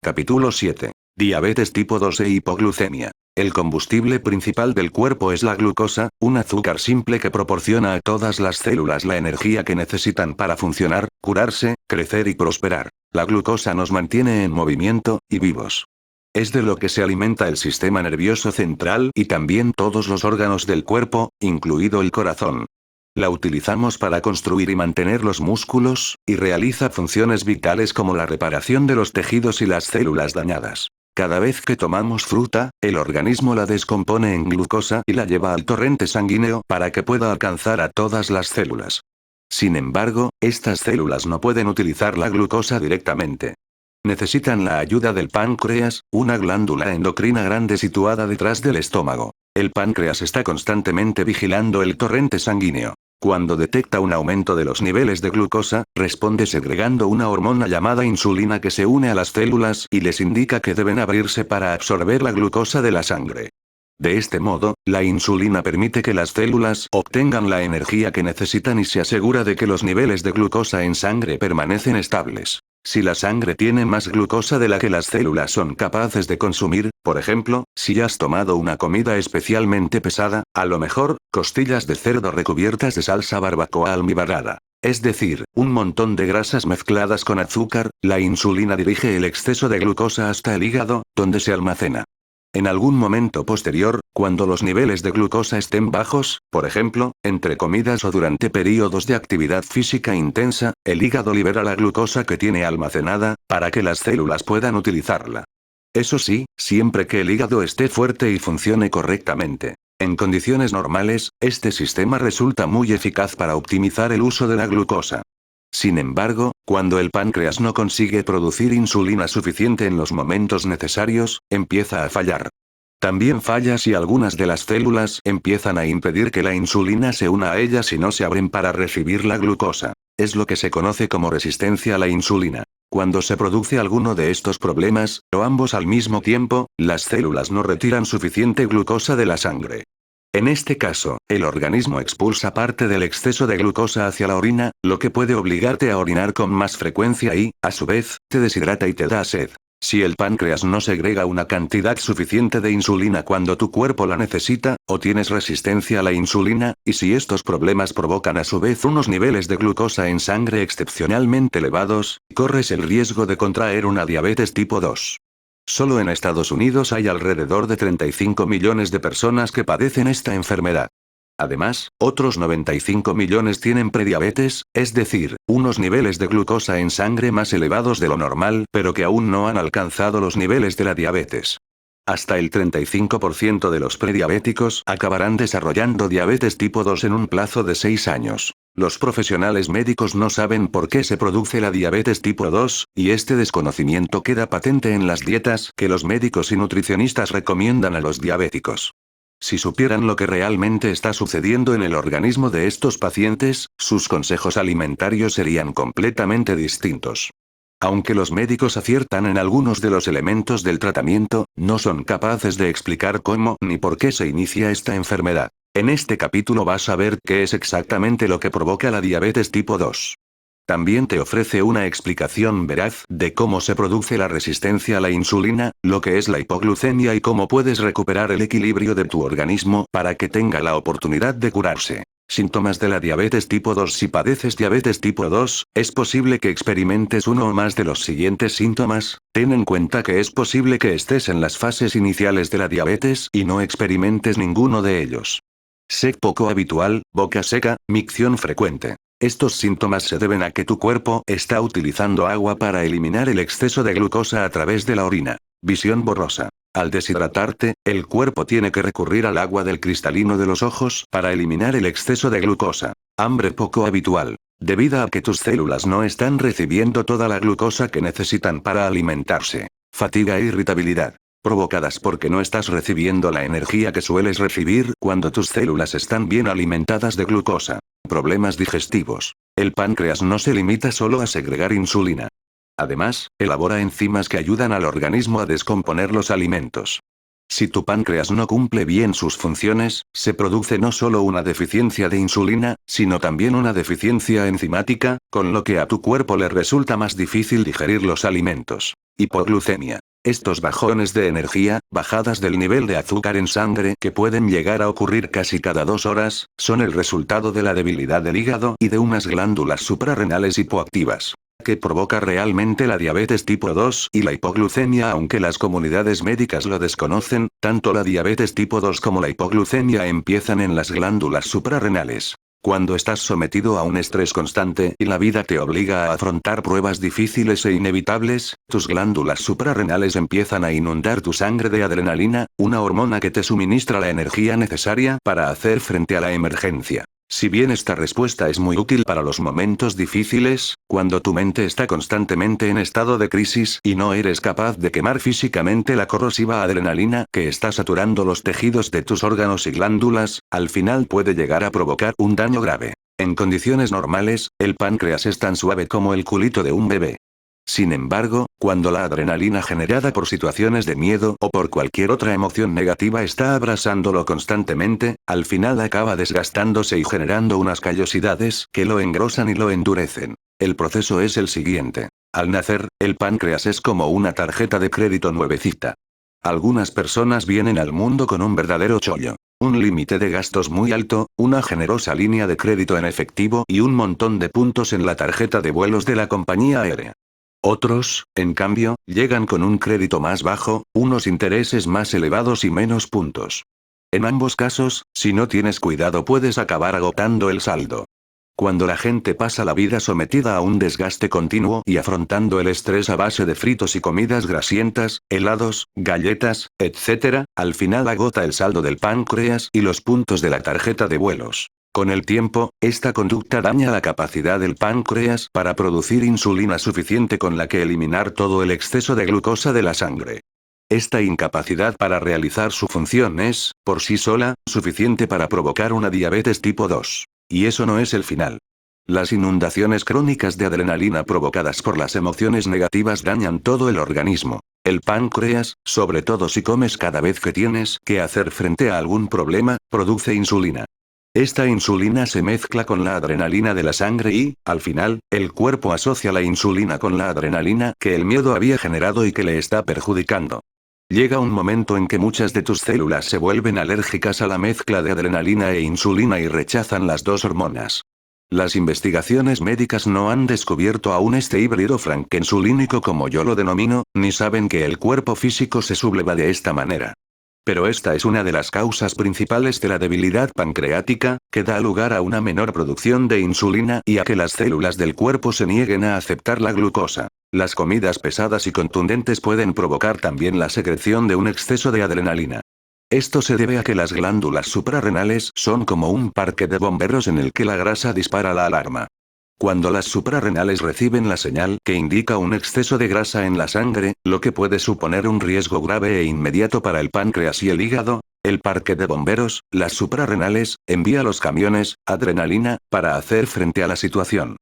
Capítulo 7. Diabetes tipo 2 e hipoglucemia. El combustible principal del cuerpo es la glucosa, un azúcar simple que proporciona a todas las células la energía que necesitan para funcionar, curarse, crecer y prosperar. La glucosa nos mantiene en movimiento, y vivos. Es de lo que se alimenta el sistema nervioso central y también todos los órganos del cuerpo, incluido el corazón. La utilizamos para construir y mantener los músculos, y realiza funciones vitales como la reparación de los tejidos y las células dañadas. Cada vez que tomamos fruta, el organismo la descompone en glucosa y la lleva al torrente sanguíneo para que pueda alcanzar a todas las células. Sin embargo, estas células no pueden utilizar la glucosa directamente. Necesitan la ayuda del páncreas, una glándula endocrina grande situada detrás del estómago. El páncreas está constantemente vigilando el torrente sanguíneo. Cuando detecta un aumento de los niveles de glucosa, responde segregando una hormona llamada insulina que se une a las células y les indica que deben abrirse para absorber la glucosa de la sangre. De este modo, la insulina permite que las células obtengan la energía que necesitan y se asegura de que los niveles de glucosa en sangre permanecen estables. Si la sangre tiene más glucosa de la que las células son capaces de consumir, por ejemplo, si has tomado una comida especialmente pesada, a lo mejor, costillas de cerdo recubiertas de salsa barbacoa almibarada, es decir, un montón de grasas mezcladas con azúcar, la insulina dirige el exceso de glucosa hasta el hígado, donde se almacena. En algún momento posterior, cuando los niveles de glucosa estén bajos, por ejemplo, entre comidas o durante períodos de actividad física intensa, el hígado libera la glucosa que tiene almacenada, para que las células puedan utilizarla. Eso sí, siempre que el hígado esté fuerte y funcione correctamente. En condiciones normales, este sistema resulta muy eficaz para optimizar el uso de la glucosa. Sin embargo, cuando el páncreas no consigue producir insulina suficiente en los momentos necesarios, empieza a fallar. También falla si algunas de las células empiezan a impedir que la insulina se una a ellas y no se abren para recibir la glucosa. Es lo que se conoce como resistencia a la insulina. Cuando se produce alguno de estos problemas, o ambos al mismo tiempo, las células no retiran suficiente glucosa de la sangre. En este caso, el organismo expulsa parte del exceso de glucosa hacia la orina, lo que puede obligarte a orinar con más frecuencia y, a su vez, te deshidrata y te da sed. Si el páncreas no segrega una cantidad suficiente de insulina cuando tu cuerpo la necesita, o tienes resistencia a la insulina, y si estos problemas provocan a su vez unos niveles de glucosa en sangre excepcionalmente elevados, corres el riesgo de contraer una diabetes tipo 2. Solo en Estados Unidos hay alrededor de 35 millones de personas que padecen esta enfermedad. Además, otros 95 millones tienen prediabetes, es decir, unos niveles de glucosa en sangre más elevados de lo normal, pero que aún no han alcanzado los niveles de la diabetes. Hasta el 35% de los prediabéticos acabarán desarrollando diabetes tipo 2 en un plazo de 6 años. Los profesionales médicos no saben por qué se produce la diabetes tipo 2, y este desconocimiento queda patente en las dietas que los médicos y nutricionistas recomiendan a los diabéticos. Si supieran lo que realmente está sucediendo en el organismo de estos pacientes, sus consejos alimentarios serían completamente distintos. Aunque los médicos aciertan en algunos de los elementos del tratamiento, no son capaces de explicar cómo ni por qué se inicia esta enfermedad. En este capítulo vas a ver qué es exactamente lo que provoca la diabetes tipo 2. También te ofrece una explicación veraz de cómo se produce la resistencia a la insulina, lo que es la hipoglucemia y cómo puedes recuperar el equilibrio de tu organismo para que tenga la oportunidad de curarse. Síntomas de la diabetes tipo 2. Si padeces diabetes tipo 2, es posible que experimentes uno o más de los siguientes síntomas. Ten en cuenta que es posible que estés en las fases iniciales de la diabetes y no experimentes ninguno de ellos. Sed poco habitual, boca seca, micción frecuente. Estos síntomas se deben a que tu cuerpo está utilizando agua para eliminar el exceso de glucosa a través de la orina. Visión borrosa. Al deshidratarte, el cuerpo tiene que recurrir al agua del cristalino de los ojos para eliminar el exceso de glucosa. Hambre poco habitual. Debido a que tus células no están recibiendo toda la glucosa que necesitan para alimentarse. Fatiga e irritabilidad. Provocadas porque no estás recibiendo la energía que sueles recibir cuando tus células están bien alimentadas de glucosa. Problemas digestivos. El páncreas no se limita solo a segregar insulina. Además, elabora enzimas que ayudan al organismo a descomponer los alimentos. Si tu páncreas no cumple bien sus funciones, se produce no solo una deficiencia de insulina, sino también una deficiencia enzimática, con lo que a tu cuerpo le resulta más difícil digerir los alimentos. Hipoglucemia. Estos bajones de energía, bajadas del nivel de azúcar en sangre que pueden llegar a ocurrir casi cada 2 horas, son el resultado de la debilidad del hígado y de unas glándulas suprarrenales hipoactivas, que provoca realmente la diabetes tipo 2 y la hipoglucemia. Aunque las comunidades médicas lo desconocen, tanto la diabetes tipo 2 como la hipoglucemia empiezan en las glándulas suprarrenales. Cuando estás sometido a un estrés constante y la vida te obliga a afrontar pruebas difíciles e inevitables, tus glándulas suprarrenales empiezan a inundar tu sangre de adrenalina, una hormona que te suministra la energía necesaria para hacer frente a la emergencia. Si bien esta respuesta es muy útil para los momentos difíciles, cuando tu mente está constantemente en estado de crisis y no eres capaz de quemar físicamente la corrosiva adrenalina que está saturando los tejidos de tus órganos y glándulas, al final puede llegar a provocar un daño grave. En condiciones normales, el páncreas es tan suave como el culito de un bebé. Sin embargo, cuando la adrenalina generada por situaciones de miedo o por cualquier otra emoción negativa está abrasándolo constantemente, al final acaba desgastándose y generando unas callosidades que lo engrosan y lo endurecen. El proceso es el siguiente. Al nacer, el páncreas es como una tarjeta de crédito nuevecita. Algunas personas vienen al mundo con un verdadero chollo. Un límite de gastos muy alto, una generosa línea de crédito en efectivo y un montón de puntos en la tarjeta de vuelos de la compañía aérea. Otros, en cambio, llegan con un crédito más bajo, unos intereses más elevados y menos puntos. En ambos casos, si no tienes cuidado puedes acabar agotando el saldo. Cuando la gente pasa la vida sometida a un desgaste continuo y afrontando el estrés a base de fritos y comidas grasientas, helados, galletas, etc., al final agota el saldo del páncreas y los puntos de la tarjeta de vuelos. Con el tiempo, esta conducta daña la capacidad del páncreas para producir insulina suficiente con la que eliminar todo el exceso de glucosa de la sangre. Esta incapacidad para realizar su función es, por sí sola, suficiente para provocar una diabetes tipo 2. Y eso no es el final. Las inundaciones crónicas de adrenalina provocadas por las emociones negativas dañan todo el organismo. El páncreas, sobre todo si comes cada vez que tienes que hacer frente a algún problema, produce insulina. Esta insulina se mezcla con la adrenalina de la sangre y, al final, el cuerpo asocia la insulina con la adrenalina que el miedo había generado y que le está perjudicando. Llega un momento en que muchas de tus células se vuelven alérgicas a la mezcla de adrenalina e insulina y rechazan las dos hormonas. Las investigaciones médicas no han descubierto aún este híbrido frankensulínico como yo lo denomino, ni saben que el cuerpo físico se subleva de esta manera. Pero esta es una de las causas principales de la debilidad pancreática, que da lugar a una menor producción de insulina y a que las células del cuerpo se nieguen a aceptar la glucosa. Las comidas pesadas y contundentes pueden provocar también la secreción de un exceso de adrenalina. Esto se debe a que las glándulas suprarrenales son como un parque de bomberos en el que la grasa dispara la alarma. Cuando las suprarrenales reciben la señal que indica un exceso de grasa en la sangre, lo que puede suponer un riesgo grave e inmediato para el páncreas y el hígado, el parque de bomberos, las suprarrenales, envía los camiones, adrenalina, para hacer frente a la situación.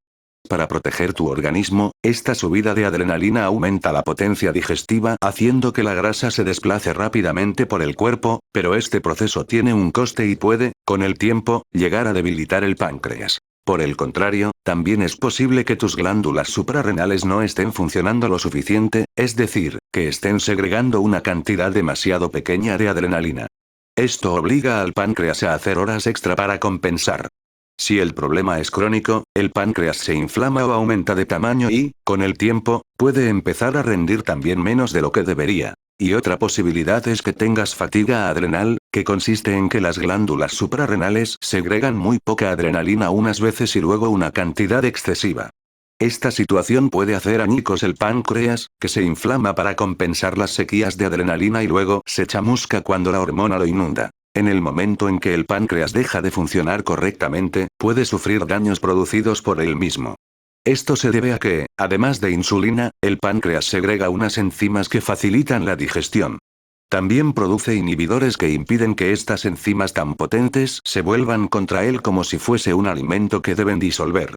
Para proteger tu organismo, esta subida de adrenalina aumenta la potencia digestiva haciendo que la grasa se desplace rápidamente por el cuerpo, pero este proceso tiene un coste y puede, con el tiempo, llegar a debilitar el páncreas. Por el contrario, también es posible que tus glándulas suprarrenales no estén funcionando lo suficiente, es decir, que estén segregando una cantidad demasiado pequeña de adrenalina. Esto obliga al páncreas a hacer horas extra para compensar. Si el problema es crónico, el páncreas se inflama o aumenta de tamaño y, con el tiempo, puede empezar a rendir también menos de lo que debería. Y otra posibilidad es que tengas fatiga adrenal, que consiste en que las glándulas suprarrenales segregan muy poca adrenalina unas veces y luego una cantidad excesiva. Esta situación puede hacer añicos el páncreas, que se inflama para compensar las sequías de adrenalina y luego se chamusca cuando la hormona lo inunda. En el momento en que el páncreas deja de funcionar correctamente, puede sufrir daños producidos por él mismo. Esto se debe a que, además de insulina, el páncreas segrega unas enzimas que facilitan la digestión. También produce inhibidores que impiden que estas enzimas tan potentes se vuelvan contra él como si fuese un alimento que deben disolver.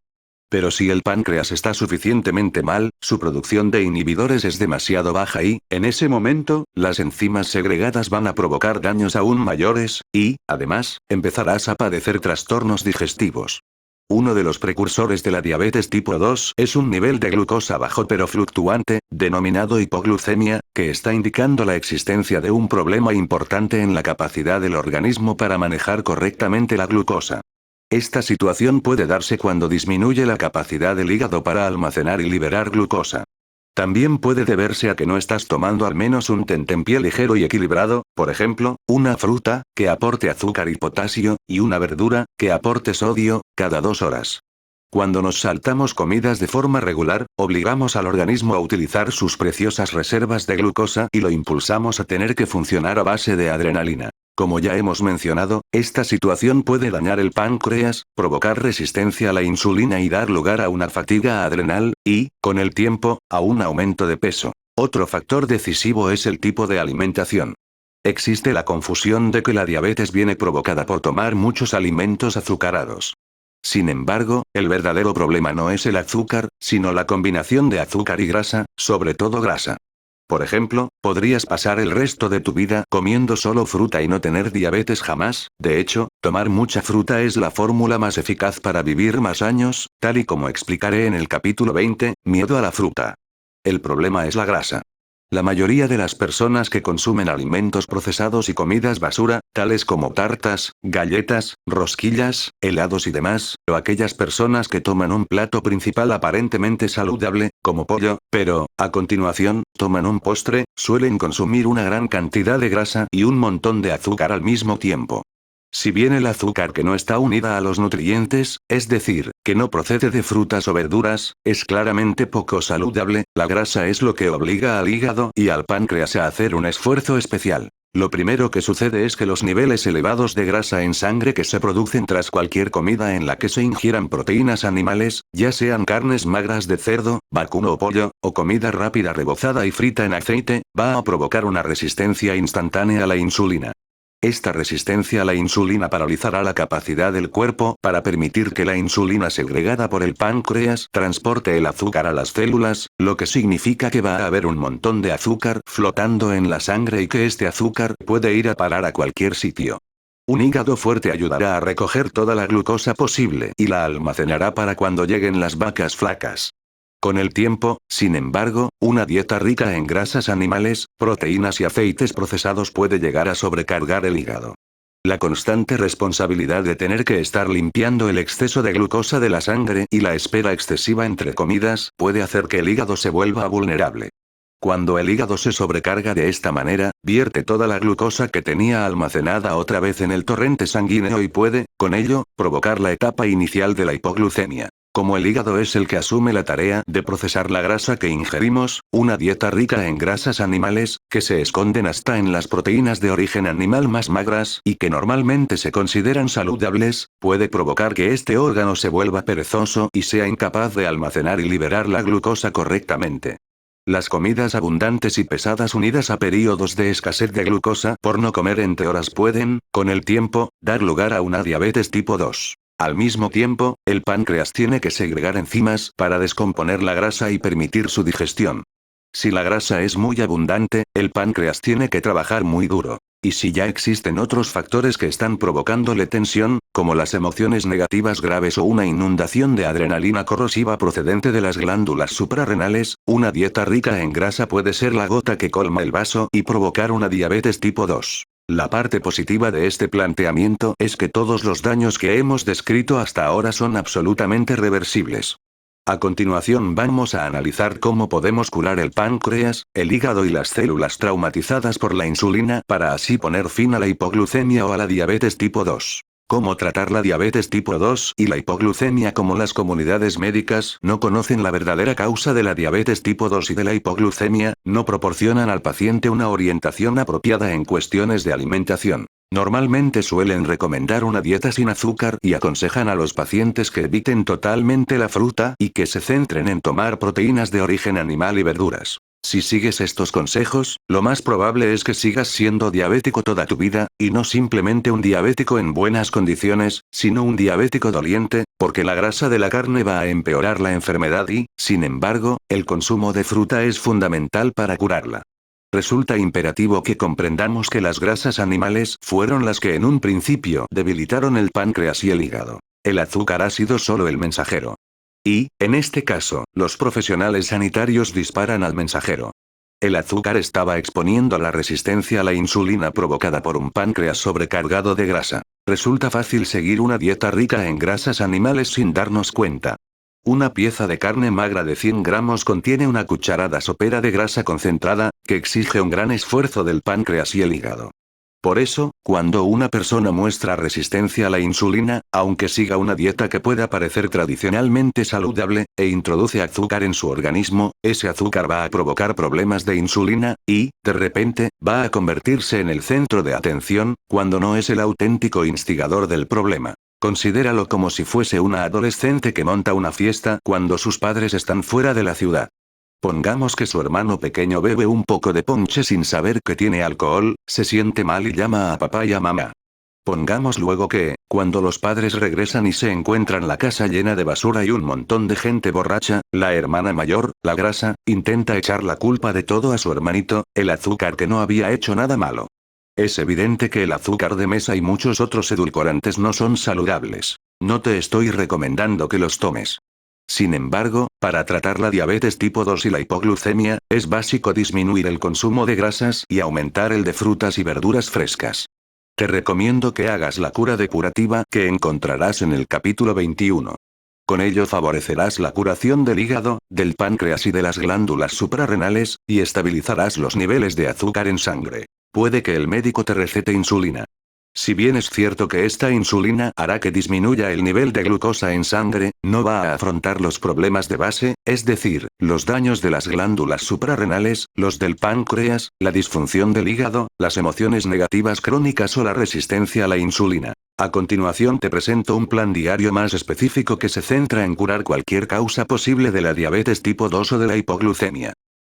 Pero si el páncreas está suficientemente mal, su producción de inhibidores es demasiado baja y, en ese momento, las enzimas segregadas van a provocar daños aún mayores, y, además, empezarás a padecer trastornos digestivos. Uno de los precursores de la diabetes tipo 2 es un nivel de glucosa bajo pero fluctuante, denominado hipoglucemia, que está indicando la existencia de un problema importante en la capacidad del organismo para manejar correctamente la glucosa. Esta situación puede darse cuando disminuye la capacidad del hígado para almacenar y liberar glucosa. También puede deberse a que no estás tomando al menos un tentempié ligero y equilibrado, por ejemplo, una fruta, que aporte azúcar y potasio, y una verdura, que aporte sodio, cada 2 horas. Cuando nos saltamos comidas de forma regular, obligamos al organismo a utilizar sus preciosas reservas de glucosa y lo impulsamos a tener que funcionar a base de adrenalina. Como ya hemos mencionado, esta situación puede dañar el páncreas, provocar resistencia a la insulina y dar lugar a una fatiga adrenal, y, con el tiempo, a un aumento de peso. Otro factor decisivo es el tipo de alimentación. Existe la confusión de que la diabetes viene provocada por tomar muchos alimentos azucarados. Sin embargo, el verdadero problema no es el azúcar, sino la combinación de azúcar y grasa, sobre todo grasa. Por ejemplo, podrías pasar el resto de tu vida comiendo solo fruta y no tener diabetes jamás. De hecho, tomar mucha fruta es la fórmula más eficaz para vivir más años, tal y como explicaré en el capítulo 20, Miedo a la fruta. El problema es la grasa. La mayoría de las personas que consumen alimentos procesados y comidas basura, tales como tartas, galletas, rosquillas, helados y demás, o aquellas personas que toman un plato principal aparentemente saludable, como pollo, pero, a continuación, toman un postre, suelen consumir una gran cantidad de grasa y un montón de azúcar al mismo tiempo. Si bien el azúcar que no está unida a los nutrientes, es decir, que no procede de frutas o verduras, es claramente poco saludable, la grasa es lo que obliga al hígado y al páncreas a hacer un esfuerzo especial. Lo primero que sucede es que los niveles elevados de grasa en sangre que se producen tras cualquier comida en la que se ingieran proteínas animales, ya sean carnes magras de cerdo, vacuno o pollo, o comida rápida rebozada y frita en aceite, va a provocar una resistencia instantánea a la insulina. Esta resistencia a la insulina paralizará la capacidad del cuerpo para permitir que la insulina segregada por el páncreas transporte el azúcar a las células, lo que significa que va a haber un montón de azúcar flotando en la sangre y que este azúcar puede ir a parar a cualquier sitio. Un hígado fuerte ayudará a recoger toda la glucosa posible y la almacenará para cuando lleguen las vacas flacas. Con el tiempo, sin embargo, una dieta rica en grasas animales, proteínas y aceites procesados puede llegar a sobrecargar el hígado. La constante responsabilidad de tener que estar limpiando el exceso de glucosa de la sangre y la espera excesiva entre comidas puede hacer que el hígado se vuelva vulnerable. Cuando el hígado se sobrecarga de esta manera, vierte toda la glucosa que tenía almacenada otra vez en el torrente sanguíneo y puede, con ello, provocar la etapa inicial de la hipoglucemia. Como el hígado es el que asume la tarea de procesar la grasa que ingerimos, una dieta rica en grasas animales, que se esconden hasta en las proteínas de origen animal más magras y que normalmente se consideran saludables, puede provocar que este órgano se vuelva perezoso y sea incapaz de almacenar y liberar la glucosa correctamente. Las comidas abundantes y pesadas unidas a periodos de escasez de glucosa por no comer entre horas pueden, con el tiempo, dar lugar a una diabetes tipo 2. Al mismo tiempo, el páncreas tiene que segregar enzimas para descomponer la grasa y permitir su digestión. Si la grasa es muy abundante, el páncreas tiene que trabajar muy duro. Y si ya existen otros factores que están provocándole tensión, como las emociones negativas graves o una inundación de adrenalina corrosiva procedente de las glándulas suprarrenales, una dieta rica en grasa puede ser la gota que colma el vaso y provocar una diabetes tipo 2. La parte positiva de este planteamiento es que todos los daños que hemos descrito hasta ahora son absolutamente reversibles. A continuación vamos a analizar cómo podemos curar el páncreas, el hígado y las células traumatizadas por la insulina para así poner fin a la hipoglucemia o a la diabetes tipo 2. Cómo tratar la diabetes tipo 2 y la hipoglucemia. Como las comunidades médicas no conocen la verdadera causa de la diabetes tipo 2 y de la hipoglucemia, no proporcionan al paciente una orientación apropiada en cuestiones de alimentación. Normalmente suelen recomendar una dieta sin azúcar y aconsejan a los pacientes que eviten totalmente la fruta y que se centren en tomar proteínas de origen animal y verduras. Si sigues estos consejos, lo más probable es que sigas siendo diabético toda tu vida, y no simplemente un diabético en buenas condiciones, sino un diabético doliente, Porque la grasa de la carne va a empeorar la enfermedad y, sin embargo, el consumo de fruta es fundamental para curarla. Resulta imperativo que comprendamos que las grasas animales fueron las que en un principio debilitaron el páncreas y el hígado. El azúcar ha sido solo el mensajero. Y, en este caso, los profesionales sanitarios disparan al mensajero. El azúcar estaba exponiendo la resistencia a la insulina provocada por un páncreas sobrecargado de grasa. Resulta fácil seguir una dieta rica en grasas animales sin darnos cuenta. Una pieza de carne magra de 100 gramos contiene una cucharada sopera de grasa concentrada, que exige un gran esfuerzo del páncreas y el hígado. Por eso, cuando una persona muestra resistencia a la insulina, aunque siga una dieta que pueda parecer tradicionalmente saludable, e introduce azúcar en su organismo, ese azúcar va a provocar problemas de insulina, y, de repente, va a convertirse en el centro de atención, cuando no es el auténtico instigador del problema. Considéralo como si fuese una adolescente que monta una fiesta cuando sus padres están fuera de la ciudad. Pongamos que su hermano pequeño bebe un poco de ponche sin saber que tiene alcohol, se siente mal y llama a papá y a mamá. Pongamos luego que, cuando los padres regresan y se encuentran la casa llena de basura y un montón de gente borracha, la hermana mayor, la grasa, intenta echar la culpa de todo a su hermanito, el azúcar que no había hecho nada malo. Es evidente que el azúcar de mesa y muchos otros edulcorantes no son saludables. No te estoy recomendando que los tomes. Sin embargo, para tratar la diabetes tipo 2 y la hipoglucemia, es básico disminuir el consumo de grasas y aumentar el de frutas y verduras frescas. Te recomiendo que hagas la cura depurativa que encontrarás en el capítulo 21. Con ello favorecerás la curación del hígado, del páncreas y de las glándulas suprarrenales, y estabilizarás los niveles de azúcar en sangre. Puede que el médico te recete insulina. Si bien es cierto que esta insulina hará que disminuya el nivel de glucosa en sangre, no va a afrontar los problemas de base, es decir, los daños de las glándulas suprarrenales, los del páncreas, la disfunción del hígado, las emociones negativas crónicas o la resistencia a la insulina. A continuación te presento un plan diario más específico que se centra en curar cualquier causa posible de la diabetes tipo 2 o de la hipoglucemia.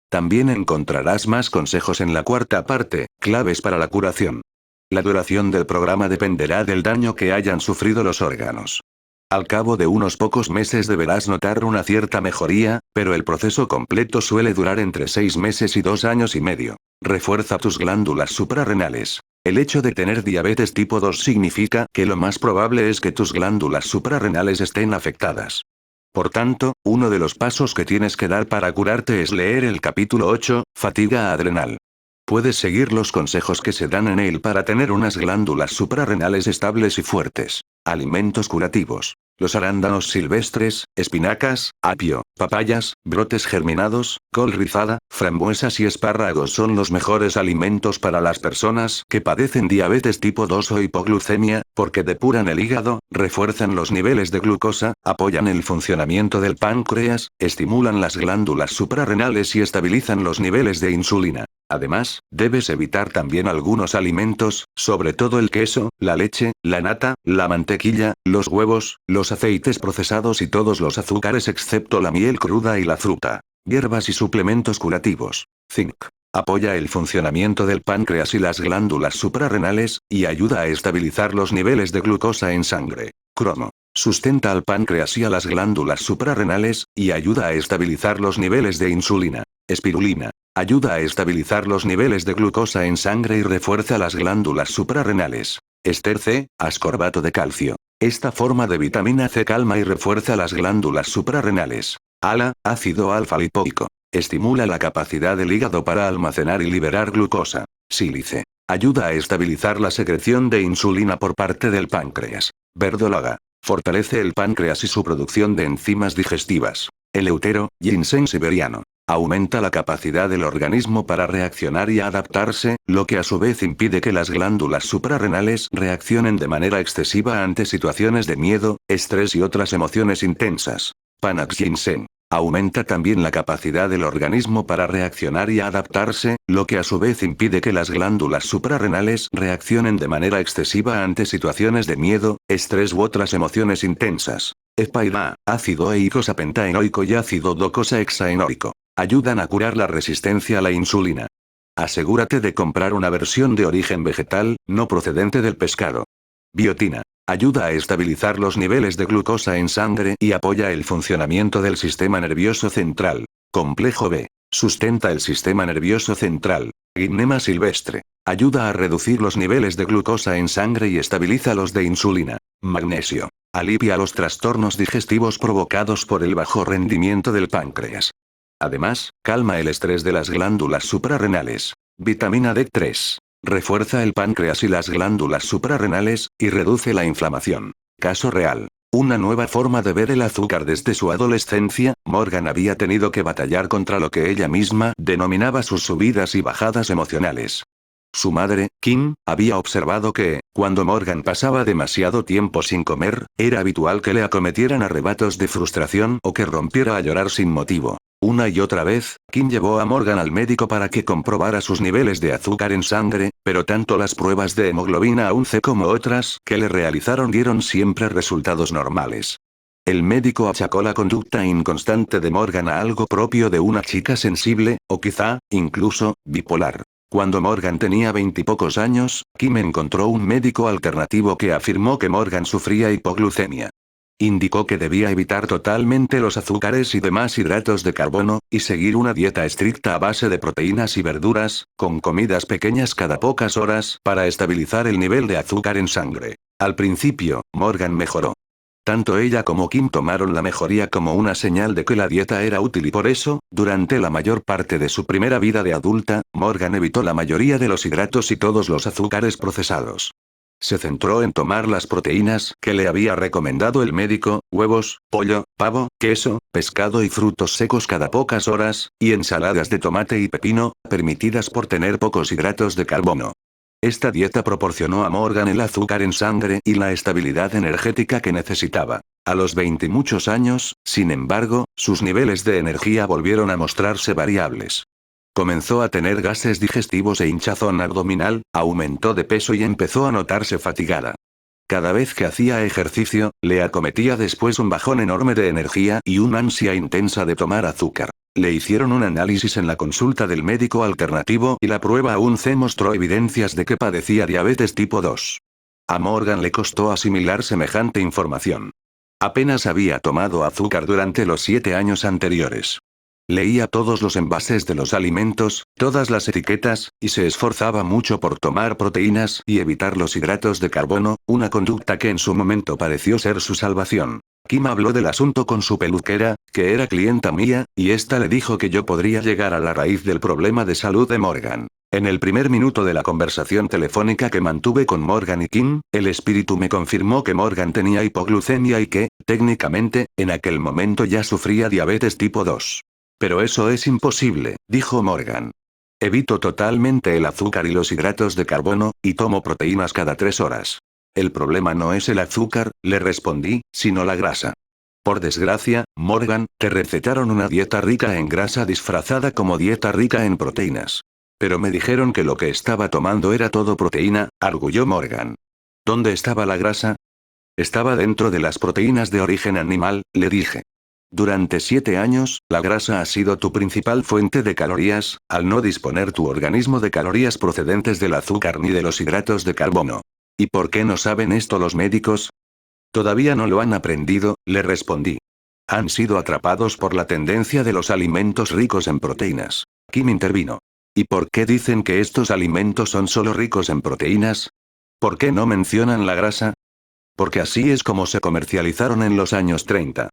También encontrarás más consejos en la cuarta parte, claves para la curación. La duración del programa dependerá del daño que hayan sufrido los órganos. Al cabo de unos pocos meses deberás notar una cierta mejoría, pero el proceso completo suele durar entre 6 meses y 2 años y medio. Refuerza tus glándulas suprarrenales. El hecho de tener diabetes tipo 2 significa que lo más probable es que tus glándulas suprarrenales estén afectadas. Por tanto, uno de los pasos que tienes que dar para curarte es leer el capítulo 8, Fatiga adrenal. Puedes seguir los consejos que se dan en él para tener unas glándulas suprarrenales estables y fuertes. Alimentos curativos. Los arándanos silvestres, espinacas, apio, papayas, brotes germinados, col rizada, frambuesas y espárragos son los mejores alimentos para las personas que padecen diabetes tipo 2 o hipoglucemia, porque depuran el hígado, refuerzan los niveles de glucosa, apoyan el funcionamiento del páncreas, estimulan las glándulas suprarrenales y estabilizan los niveles de insulina. Además, debes evitar también algunos alimentos, sobre todo el queso, la leche, la nata, la mantequilla, los huevos, los aceites procesados y todos los azúcares excepto la miel cruda y la fruta. Hierbas y suplementos curativos. Zinc. Apoya el funcionamiento del páncreas y las glándulas suprarrenales, y ayuda a estabilizar los niveles de glucosa en sangre. Cromo. Sustenta al páncreas y a las glándulas suprarrenales, y ayuda a estabilizar los niveles de insulina. Espirulina. Ayuda a estabilizar los niveles de glucosa en sangre y refuerza las glándulas suprarrenales. Ester C, ascorbato de calcio. Esta forma de vitamina C calma y refuerza las glándulas suprarrenales. ALA, ácido alfa-lipoico. Estimula la capacidad del hígado para almacenar y liberar glucosa. Sílice. Ayuda a estabilizar la secreción de insulina por parte del páncreas. Verdolaga. Fortalece el páncreas y su producción de enzimas digestivas. Eleutero, ginseng siberiano. Aumenta la capacidad del organismo para reaccionar y adaptarse, lo que a su vez impide que las glándulas suprarrenales reaccionen de manera excesiva ante situaciones de miedo, estrés y otras emociones intensas. Panax ginseng. Aumenta también la capacidad del organismo para reaccionar y adaptarse, lo que a su vez impide que las glándulas suprarrenales reaccionen de manera excesiva ante situaciones de miedo, estrés u otras emociones intensas. Epaidha, ácido eicosapentaenoico y ácido docosahexaenoico. Ayudan a curar la resistencia a la insulina. Asegúrate de comprar una versión de origen vegetal, no procedente del pescado. Biotina. Ayuda a estabilizar los niveles de glucosa en sangre y apoya el funcionamiento del sistema nervioso central. Complejo B. Sustenta el sistema nervioso central. Gymnema silvestre. Ayuda a reducir los niveles de glucosa en sangre y estabiliza los de insulina. Magnesio. Alivia los trastornos digestivos provocados por el bajo rendimiento del páncreas. Además, calma el estrés de las glándulas suprarrenales. Vitamina D3. Refuerza el páncreas y las glándulas suprarrenales, y reduce la inflamación. Caso real. Una nueva forma de ver el azúcar desde su adolescencia, Morgan había tenido que batallar contra lo que ella misma denominaba sus subidas y bajadas emocionales. Su madre, Kim, había observado que, cuando Morgan pasaba demasiado tiempo sin comer, era habitual que le acometieran arrebatos de frustración o que rompiera a llorar sin motivo. Una y otra vez, Kim llevó a Morgan al médico para que comprobara sus niveles de azúcar en sangre, pero tanto las pruebas de hemoglobina A1C como otras que le realizaron dieron siempre resultados normales. El médico achacó la conducta inconstante de Morgan a algo propio de una chica sensible, o quizá, incluso, bipolar. Cuando Morgan tenía 20 y pocos años, Kim encontró un médico alternativo que afirmó que Morgan sufría hipoglucemia. Indicó que debía evitar totalmente los azúcares y demás hidratos de carbono, y seguir una dieta estricta a base de proteínas y verduras, con comidas pequeñas cada pocas horas, para estabilizar el nivel de azúcar en sangre. Al principio, Morgan mejoró. Tanto ella como Kim tomaron la mejoría como una señal de que la dieta era útil y por eso, durante la mayor parte de su primera vida de adulta, Morgan evitó la mayoría de los hidratos y todos los azúcares procesados. Se centró en tomar las proteínas que le había recomendado el médico: huevos, pollo, pavo, queso, pescado y frutos secos cada pocas horas, y ensaladas de tomate y pepino, permitidas por tener pocos hidratos de carbono. Esta dieta proporcionó a Morgan el azúcar en sangre y la estabilidad energética que necesitaba. A los 20 y muchos años, sin embargo, sus niveles de energía volvieron a mostrarse variables. Comenzó a tener gases digestivos e hinchazón abdominal, aumentó de peso y empezó a notarse fatigada. Cada vez que hacía ejercicio, le acometía después un bajón enorme de energía y una ansia intensa de tomar azúcar. Le hicieron un análisis en la consulta del médico alternativo y la prueba A1C mostró evidencias de que padecía diabetes tipo 2. A Morgan le costó asimilar semejante información. Apenas había tomado azúcar durante los 7 años anteriores. Leía todos los envases de los alimentos, todas las etiquetas, y se esforzaba mucho por tomar proteínas y evitar los hidratos de carbono, una conducta que en su momento pareció ser su salvación. Kim habló del asunto con su peluquera, que era clienta mía, y esta le dijo que yo podría llegar a la raíz del problema de salud de Morgan. En el primer minuto de la conversación telefónica que mantuve con Morgan y Kim, el espíritu me confirmó que Morgan tenía hipoglucemia y que, técnicamente, en aquel momento ya sufría diabetes tipo 2. Pero eso es imposible, dijo Morgan. Evito totalmente el azúcar y los hidratos de carbono, y tomo proteínas cada 3 horas. El problema no es el azúcar, le respondí, sino la grasa. Por desgracia, Morgan, te recetaron una dieta rica en grasa disfrazada como dieta rica en proteínas. Pero me dijeron que lo que estaba tomando era todo proteína, arguyó Morgan. ¿Dónde estaba la grasa? Estaba dentro de las proteínas de origen animal, le dije. Durante 7 años, la grasa ha sido tu principal fuente de calorías, al no disponer tu organismo de calorías procedentes del azúcar ni de los hidratos de carbono. ¿Y por qué no saben esto los médicos? Todavía no lo han aprendido, le respondí. Han sido atrapados por la tendencia de los alimentos ricos en proteínas. Kim intervino. ¿Y por qué dicen que estos alimentos son solo ricos en proteínas? ¿Por qué no mencionan la grasa? Porque así es como se comercializaron en los años 30.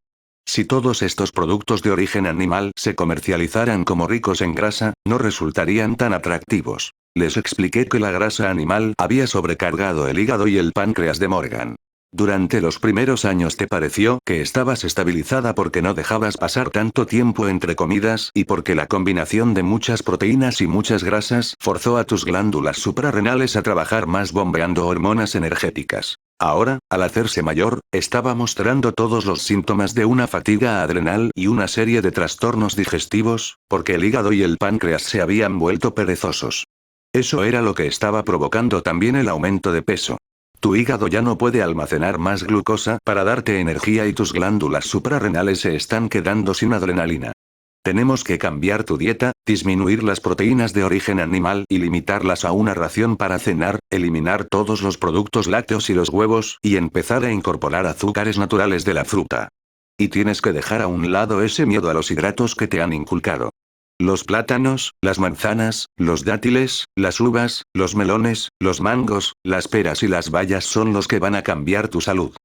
Si todos estos productos de origen animal se comercializaran como ricos en grasa, no resultarían tan atractivos. Les expliqué que la grasa animal había sobrecargado el hígado y el páncreas de Morgan. Durante los primeros años te pareció que estabas estabilizada porque no dejabas pasar tanto tiempo entre comidas y porque la combinación de muchas proteínas y muchas grasas forzó a tus glándulas suprarrenales a trabajar más bombeando hormonas energéticas. Ahora, al hacerse mayor, estaba mostrando todos los síntomas de una fatiga adrenal y una serie de trastornos digestivos, porque el hígado y el páncreas se habían vuelto perezosos. Eso era lo que estaba provocando también el aumento de peso. Tu hígado ya no puede almacenar más glucosa para darte energía y tus glándulas suprarrenales se están quedando sin adrenalina. Tenemos que cambiar tu dieta, disminuir las proteínas de origen animal y limitarlas a una ración para cenar, eliminar todos los productos lácteos y los huevos y empezar a incorporar azúcares naturales de la fruta. Y tienes que dejar a un lado ese miedo a los hidratos que te han inculcado. Los plátanos, las manzanas, los dátiles, las uvas, los melones, los mangos, las peras y las bayas son los que van a cambiar tu salud.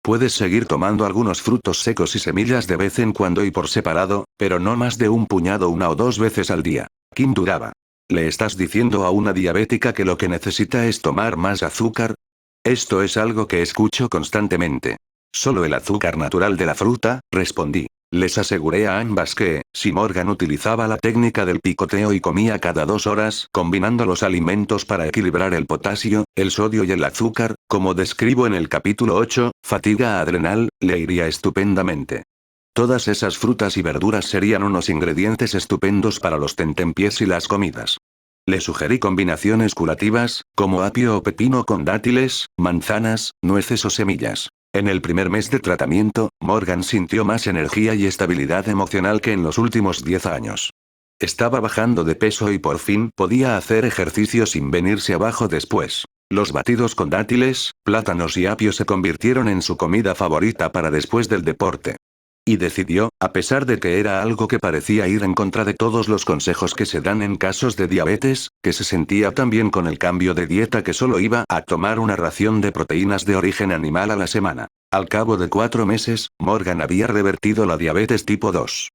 Puedes seguir tomando algunos frutos secos y semillas de vez en cuando y por separado, pero no más de un puñado 1 o 2 veces al día. Kim dudaba. ¿Le estás diciendo a una diabética que lo que necesita es tomar más azúcar? Esto es algo que escucho constantemente. Solo el azúcar natural de la fruta, respondí. Les aseguré a ambas que, si Morgan utilizaba la técnica del picoteo y comía cada 2 horas, combinando los alimentos para equilibrar el potasio, el sodio y el azúcar, como describo en el capítulo 8, fatiga adrenal, le iría estupendamente. Todas esas frutas y verduras serían unos ingredientes estupendos para los tentempiés y las comidas. Le sugerí combinaciones curativas, como apio o pepino con dátiles, manzanas, nueces o semillas. En el primer mes de tratamiento, Morgan sintió más energía y estabilidad emocional que en los últimos 10 años. Estaba bajando de peso y por fin podía hacer ejercicio sin venirse abajo después. Los batidos con dátiles, plátanos y apio se convirtieron en su comida favorita para después del deporte. Y decidió, a pesar de que era algo que parecía ir en contra de todos los consejos que se dan en casos de diabetes, que se sentía tan bien con el cambio de dieta que solo iba a tomar una ración de proteínas de origen animal a la semana. Al cabo de 4 meses, Morgan había revertido la diabetes tipo 2.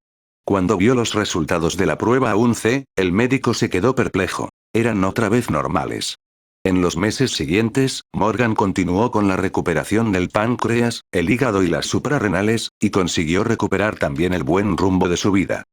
Cuando vio los resultados de la prueba A1C, el médico se quedó perplejo. Eran otra vez normales. En los meses siguientes, Morgan continuó con la recuperación del páncreas, el hígado y las suprarrenales, y consiguió recuperar también el buen rumbo de su vida.